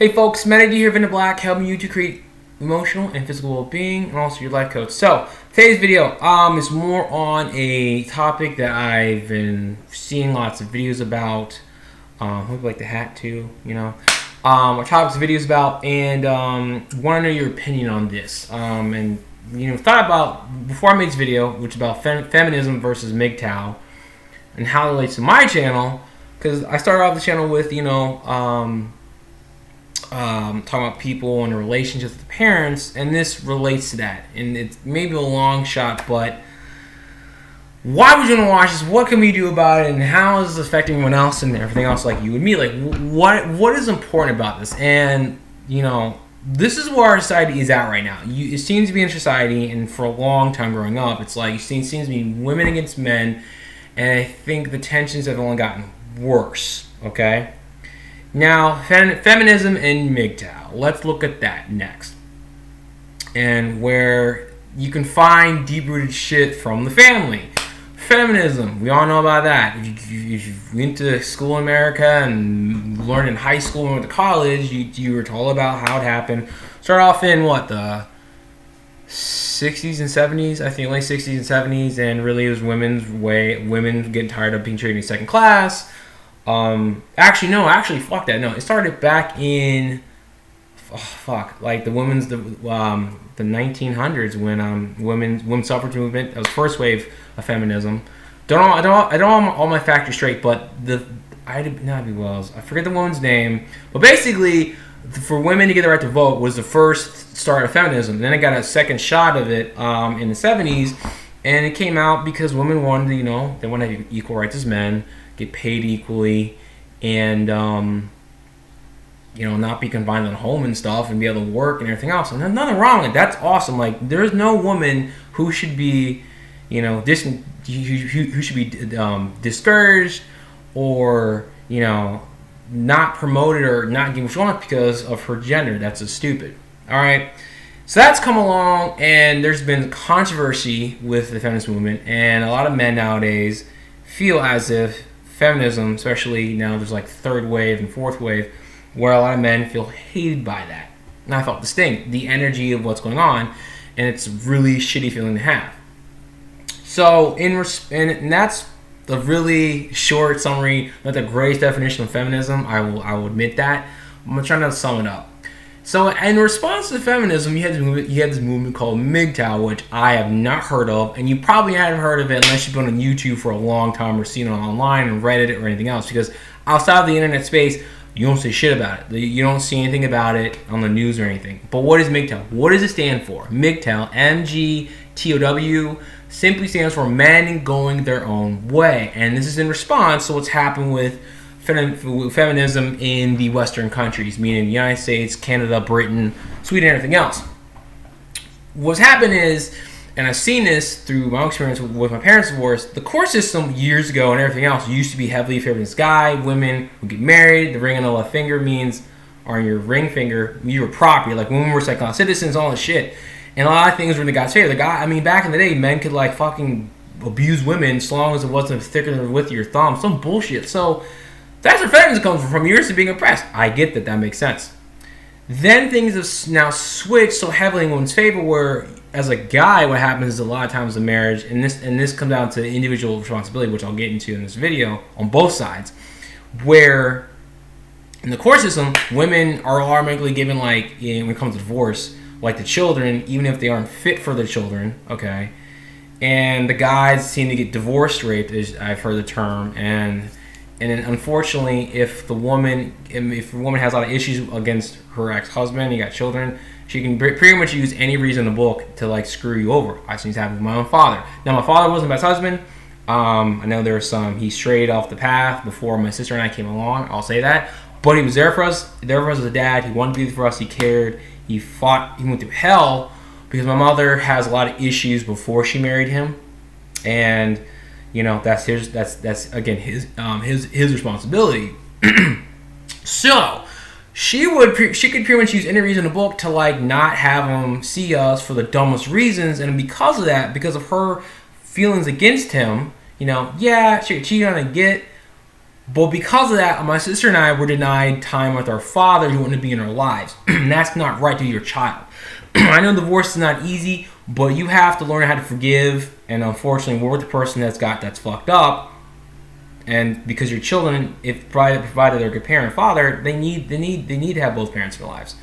Hey folks, Melody here, Vinda Black, helping you to create emotional and physical well-being, and also your life coach. So today's video is more on a topic that I've been seeing lots of videos about. Hope you like the hat too, you know. What topics videos about, and want to know your opinion on this. And thought about before I made this video, which is about feminism versus MGTOW, and how it relates to my channel. Because I started off the channel with talking about people and their relationships with parents, and this relates to that. And it's maybe a long shot, but why would you want to watch this? What can we do about it? And how is this affecting everyone else and everything else like you and me? Like, what is important about this? And, this is where our society is at right now. It seems to be in society, and for a long time growing up, it's like it seems to be women against men, and I think the tensions have only gotten worse, okay? Now, feminism and MGTOW. Let's look at that next. And where you can find deep-rooted shit from the family. Feminism, we all know about that. If you went to school in America and learned in high school and went to college, you were told about how it happened. Started off in, the 60s and 70s, I think, late 60s and 70s, and really it was women getting tired of being treated in second class. Fuck that. No, it started back in the 1900s when women's suffrage movement. That was the first wave of feminism. I don't have all my factors straight, but I forget the woman's name, but basically for women to get the right to vote was the first start of feminism. And then it got a second shot of it in the 70s, and it came out because women wanted they wanted to have equal rights as men, get paid equally, and not be confined in home and stuff, and be able to work and everything else. And there's nothing wrong with it. That's awesome. Like, there's no woman who should be who should be discouraged or not promoted or not getting what she wants because of her gender. That's just stupid. All right, so that's come along, and there's been controversy with the feminist movement, and a lot of men nowadays feel as if feminism, especially now there's like third wave and fourth wave, where a lot of men feel hated by that. And I felt this thing, the energy of what's going on, and it's a really shitty feeling to have. So, and that's the really short summary, not the greatest definition of feminism. I will admit that. I'm trying to sum it up. So, in response to feminism, you had this movement called MGTOW, which I have not heard of, and you probably haven't heard of it unless you've been on YouTube for a long time or seen it online and Reddit or anything else, because outside of the internet space, you don't see shit about it. You don't see anything about it on the news or anything. But what is MGTOW? What does it stand for? MGTOW, MGTOW, simply stands for men going their own way. And this is in response to what's happened with feminism in the Western countries, meaning the United States, Canada, Britain, Sweden, and everything else. What's happened is, and I've seen this through my own experience with my parents' divorce, the court system years ago and everything else used to be heavily favored this guy. Women would get married. The ring on the left finger means, or on your ring finger, you were property. Like, women were second-class citizens, all this shit. And a lot of things were in the guy's favor. The guy, back in the day, men could fucking abuse women as long as it wasn't thicker than with your thumb. Some bullshit. So that's where feminism comes from years of being oppressed. I get that makes sense. Then things have now switched so heavily in women's favor, where as a guy, what happens is a lot of times in marriage, and this comes down to individual responsibility, which I'll get into in this video on both sides, where in the court system, women are automatically given, when it comes to divorce, the children, even if they aren't fit for the children, okay? And the guys seem to get divorce raped, as I've heard the term, and then unfortunately, if a woman has a lot of issues against her ex-husband, you got children, she can pretty much use any reason in the book to screw you over. I've seen this happen with my own father. Now, my father wasn't my husband. I know there was he strayed off the path before my sister and I came along. I'll say that. But he was there for us as a dad. He wanted to be there for us. He cared. He fought. He went through hell because my mother has a lot of issues before she married him, and that's again his responsibility. So she could pretty much use any reason in the book to not have him see us for the dumbest reasons, and because of that, because of her feelings against him, she could cheat on and get, But because of that, my sister and I were denied time with our father who wanted to be in our lives. And that's not right to your child. I know divorce is not easy, but you have to learn how to forgive. And unfortunately, we're with the person that's fucked up. And because your children, if provided they're a good parent, father, they need to have both parents in their lives.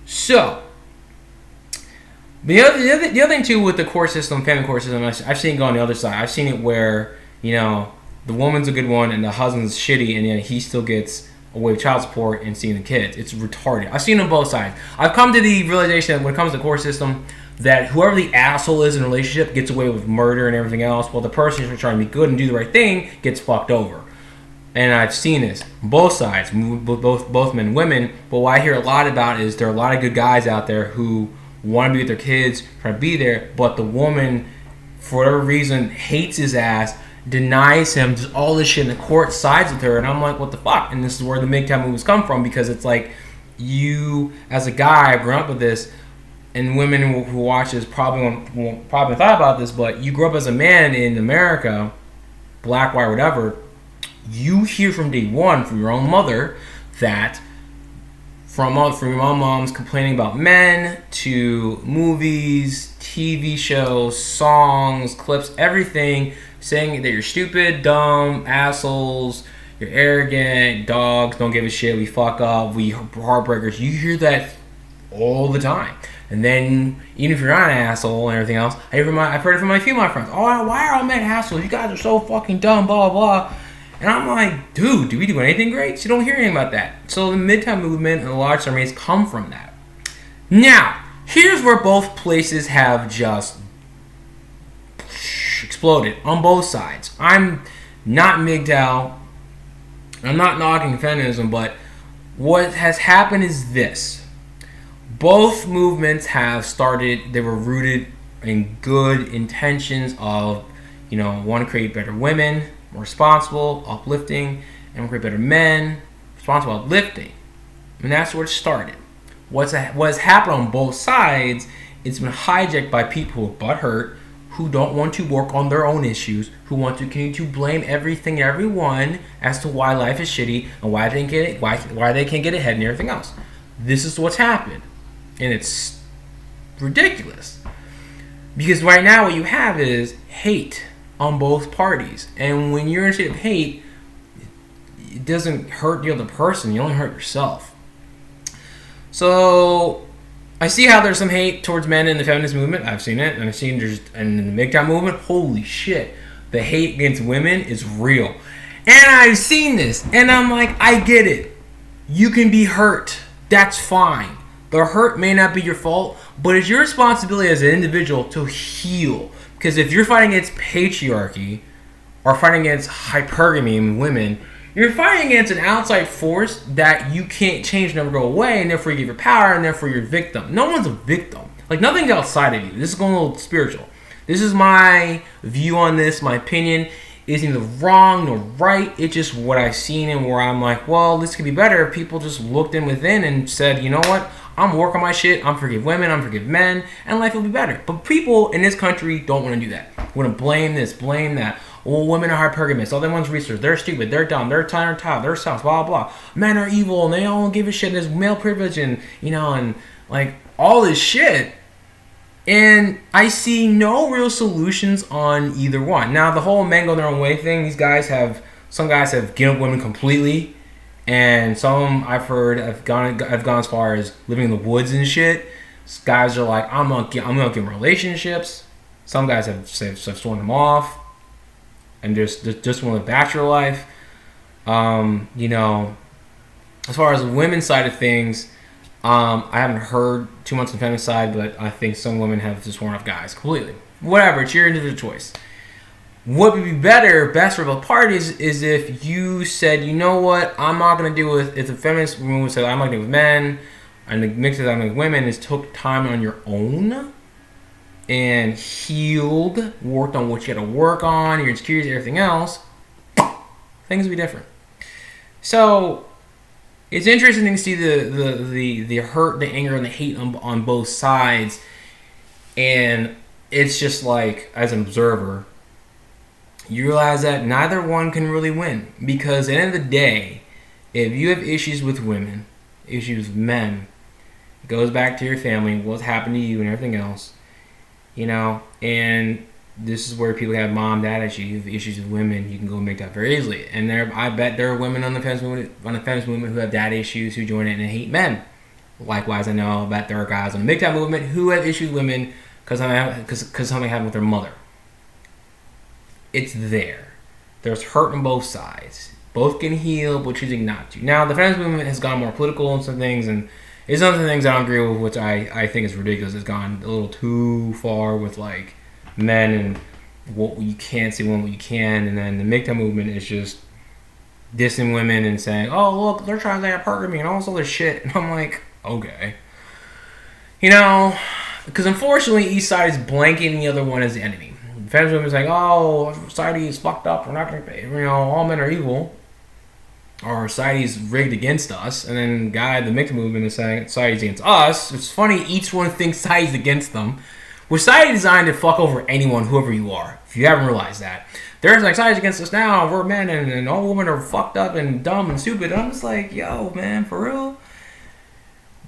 So the other thing too with the court system, family court system, I've seen it go on the other side. I've seen it where the woman's a good one and the husband's shitty, and yet he still gets away with child support and seeing the kids. It's retarded. I've seen it on both sides. I've come to the realization that when it comes to the court system, that whoever the asshole is in a relationship gets away with murder and everything else, while the person who's trying to be good and do the right thing gets fucked over. And I've seen this on both sides, both men and women. But what I hear a lot about is there are a lot of good guys out there who want to be with their kids, try to be there, but the woman, for whatever reason, hates his ass, denies him, does all this shit in the court, sides with her, and I'm like, what the fuck? And this is where the MGTOW movies come from, because it's like, you, as a guy, I've grown up with this, and women who watch this probably thought about this, but you grew up as a man in America, black, white, whatever, you hear from day one from your own mother that from your own moms complaining about men to movies, TV shows, songs, clips, everything, saying that you're stupid, dumb, assholes, you're arrogant, dogs, don't give a shit, we fuck up, we heartbreakers. You hear that all the time. And then, even if you're not an asshole and everything else, I've heard it from my female friends. Oh, why are all men assholes? You guys are so fucking dumb, blah, blah, blah. And I'm like, dude, do we do anything great? So you don't hear anything about that. So the MGTOW movement and the large surveys come from that. Now, here's where both places have just exploded on both sides. I'm not MGTOW. I'm not knocking feminism, but what has happened is this. Both movements have started, they were rooted in good intentions of, want to create better women, more responsible, uplifting, and create better men, responsible, uplifting. And that's where it started. What has happened on both sides, it's been hijacked by people who are butthurt, who don't want to work on their own issues, who want to continue to blame everything and everyone as to why life is shitty and why they can't get ahead and everything else. This is what's happened. And it's ridiculous. Because right now what you have is hate on both parties. And when you're in a state of hate, it doesn't hurt the other person. You only hurt yourself. So I see how there's some hate towards men in the feminist movement. I've seen it. And I've seen and in the MGTOW movement, holy shit. The hate against women is real. And I've seen this. And I'm like, I get it. You can be hurt. That's fine. The hurt may not be your fault, but it's your responsibility as an individual to heal. Because if you're fighting against patriarchy or fighting against hypergamy in women, you're fighting against an outside force that you can't change, never go away, and therefore you give your power, and therefore you're a victim. No one's a victim. Like, nothing's outside of you. This is going a little spiritual. This is my view on this, my opinion. It's neither wrong nor right. It's just what I've seen and where I'm like, well, this could be better. People just looked in within and said, you know what? I'm working my shit. I'm forgive women. I'm forgive men, and life will be better. But people in this country don't want to do that. Want to blame this, blame that. Well, women are hypergamous. All they want is research. They're stupid. They're dumb. They're tired. They're soft. Blah blah. Men are evil, and they all don't give a shit. There's male privilege, and and like all this shit. And I see no real solutions on either one. Now, the whole men go their own way thing. Some guys have given up women completely. And some of them I've heard have gone as far as living in the woods and shit. Guys are like, I'm gonna give them relationships. Some guys have sworn them off, and just want a bachelor life. As far as the women's side of things, I haven't heard too much on the feminist side, but I think some women have just sworn off guys completely. Whatever, it's your individual choice. What would be best for both parties is if you said, you know what, I'm not going to deal with, if the feminist movement said, I'm not going to deal with men, and the mix of that with women is took time on your own and healed, worked on what you had to work on, your insecurities, everything else, things would be different. So it's interesting to see the hurt, the anger, and the hate on both sides. And it's just like, as an observer, you realize that neither one can really win. Because at the end of the day, if you have issues with women, issues with men, it goes back to your family, what's happened to you and everything else, and this is where people have mom, dad issues with women. You can go and make that very easily. And I bet there are women on the feminist movement who have dad issues who join it and hate men. Likewise, I bet there are guys on the MGTOW movement who have issues with women because something happened with their mother. It's there. There's hurt on both sides. Both can heal, but choosing not to. Now, the feminist movement has gone more political in some things, and it's some things I don't agree with, which I think is ridiculous. It's gone a little too far with like men and what you can't say women, what you can, and then the MGTOW movement is just dissing women and saying, "Oh, look, they're trying to hypergamy and all this other shit," and I'm like, okay, because unfortunately, each side is blanking the other one as the enemy. The feminist movement is like, "Oh, society is fucked up. We're not going to, all men are evil." Our society's rigged against us, and then the MGTOW movement is saying society's against us. It's funny, each one thinks society's against them. We're society designed to fuck over anyone, whoever you are. If you haven't realized that, there's like society's against us now. We're men, and all women are fucked up and dumb and stupid. And I'm just like, yo, man, for real.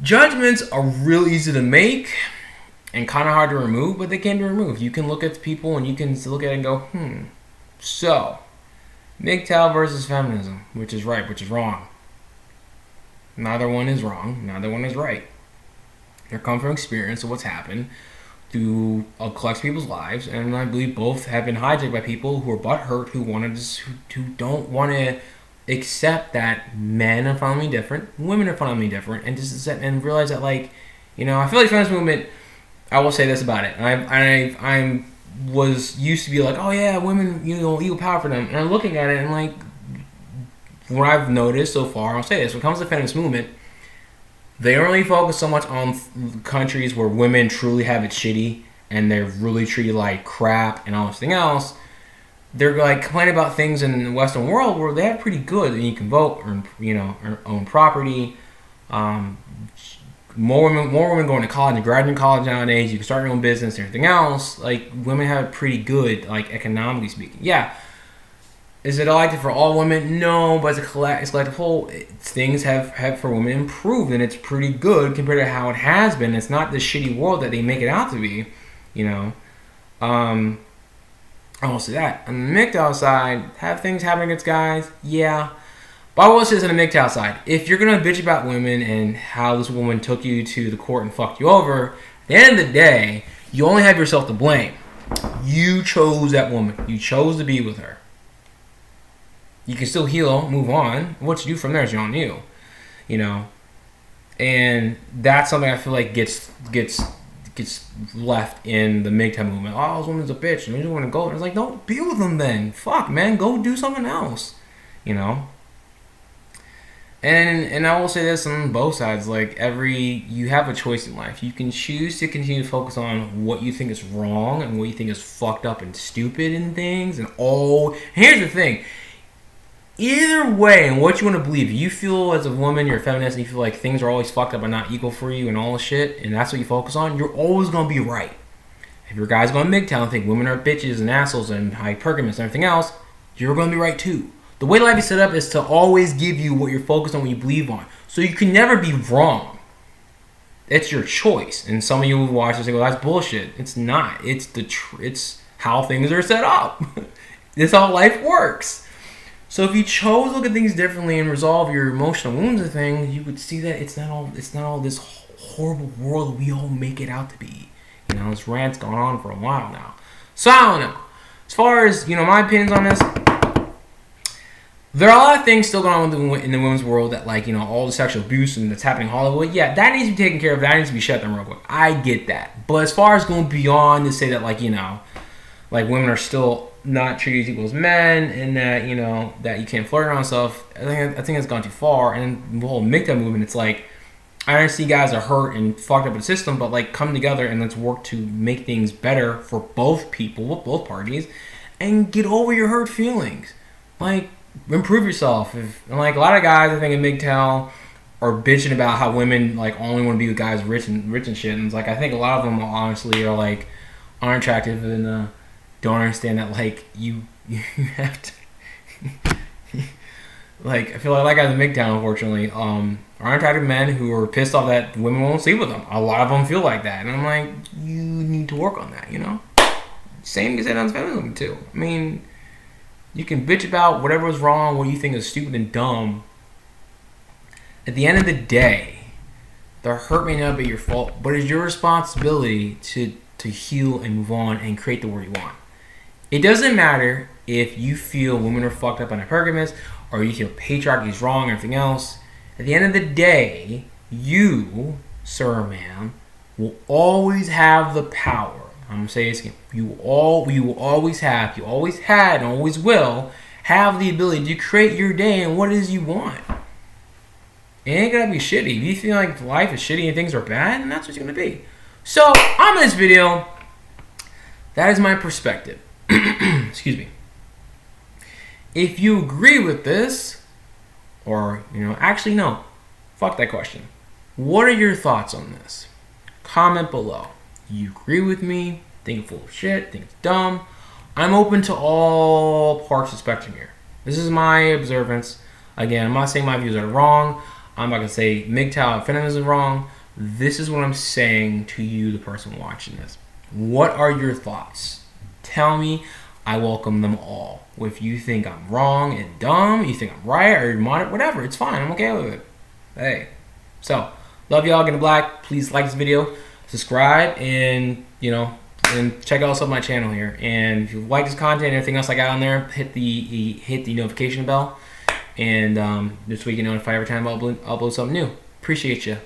Judgments are real easy to make and kind of hard to remove, but they can be removed. You can look at people and you can look at it and go, so. MGTOW versus feminism, which is right, which is wrong. Neither one is wrong, neither one is right. They come from experience of what's happened through collects people's lives, and I believe both have been hijacked by people who are butthurt, who don't want to accept that men are fundamentally different, women are fundamentally different, and just accept and realize that, I feel like the feminist movement. I will say this about it. I'm was used to be like, oh yeah, women, equal power for them. And I'm looking at it and what I've noticed so far, I'll say this, when it comes to the feminist movement, they don't really focus so much on countries where women truly have it shitty and they're really treated like crap and all this thing else. They're complaining about things in the Western world where they have pretty good, and you can vote or own property. More women going to college and graduating college nowadays. You can start your own business and everything else. Women have it pretty good, economically speaking. Yeah. Is it elected for all women? No, but it's collective whole. Things have for women improved, and it's pretty good compared to how it has been. It's not the shitty world that they make it out to be, I will say that. On the MGTOW side, have things happen against guys? Yeah. But I will say this on the MGTOW side. If you're going to bitch about women and how this woman took you to the court and fucked you over, at the end of the day, you only have yourself to blame. You chose that woman. You chose to be with her. You can still heal, move on. What you do from there is on you. And that's something I feel like gets left in the MGTOW movement. Oh, this woman's a bitch. And you just want to go. And it's like, don't be with them then. Fuck, man. Go do something else. And I will say this on both sides, you have a choice in life. You can choose to continue to focus on what you think is wrong and what you think is fucked up and stupid and things. And here's the thing. Either way, and what you want to believe, you feel as a woman, you're a feminist, and you feel like things are always fucked up and not equal for you and all this shit, and that's what you focus on, you're always going to be right. If your guy's going to MGTOW and think women are bitches and assholes and hypergamous and everything else, you're going to be right too. The way life is set up is to always give you what you're focused on, what you believe on. So you can never be wrong. It's your choice. And some of you will watch this and go, that's bullshit. It's not. It's how things are set up. This is how life works. So if you chose to look at things differently and resolve your emotional wounds and things, you would see that it's not all this horrible world we all make it out to be. This rant's gone on for a while now. So I don't know. As far as, my opinions on this, there are a lot of things still going on in the women's world that, all the sexual abuse and that's happening in Hollywood. Yeah, that needs to be taken care of. That needs to be shut down real quick. I get that. But as far as going beyond to say that, women are still not treated equal as men and that, that you can't flirt around stuff, I think it's gone too far. And the whole MGTOW movement, it's I understand guys are hurt and fucked up in the system, but, come together and let's work to make things better for both people, both parties, and get over your hurt feelings. Improve yourself. A lot of guys, I think, in MGTOW are bitching about how women only want to be with guys rich and shit. And it's I think a lot of them honestly are unattractive and don't understand that you have to. Like, I feel like guys in MGTOW, unfortunately, are attractive men who are pissed off that women won't sleep with them. A lot of them feel like that, and I'm like, you need to work on that, you know. Same can say on feminism too. I mean, you can bitch about whatever was wrong, what you think is stupid and dumb. At the end of the day, the hurt may not be your fault, but it's your responsibility to heal and move on and create the world you want. It doesn't matter if you feel women are fucked up on hypergamous or you feel patriarchy is wrong or everything else. At the end of the day, you, sir or ma'am, will always have the power. I'm going to say this again. You will always have, you always had, and always will have the ability to create your day and what it is you want. It ain't going to be shitty. If you feel like life is shitty and things are bad, then that's what it's going to be. So, on this video, that is my perspective. Excuse me. If you agree with this, or, actually no, fuck that question. What are your thoughts on this? Comment below. You agree with me? Think it's full of shit? Think it's dumb? I'm open to all parts of the spectrum here. This is my observance. Again, I'm not saying my views are wrong. I'm not going to say MGTOW and feminism is wrong. This is what I'm saying to you, the person watching this. What are your thoughts? Tell me. I welcome them all. If you think I'm wrong and dumb, you think I'm right, or you're moderate, whatever, it's fine. I'm okay with it. Hey. So, love y'all. Get in black. Please like this video. Subscribe and, and check out some of my channel here. And if you like this content and everything else I got on there, hit the notification bell. And this way you can notify every time I upload something new. Appreciate you.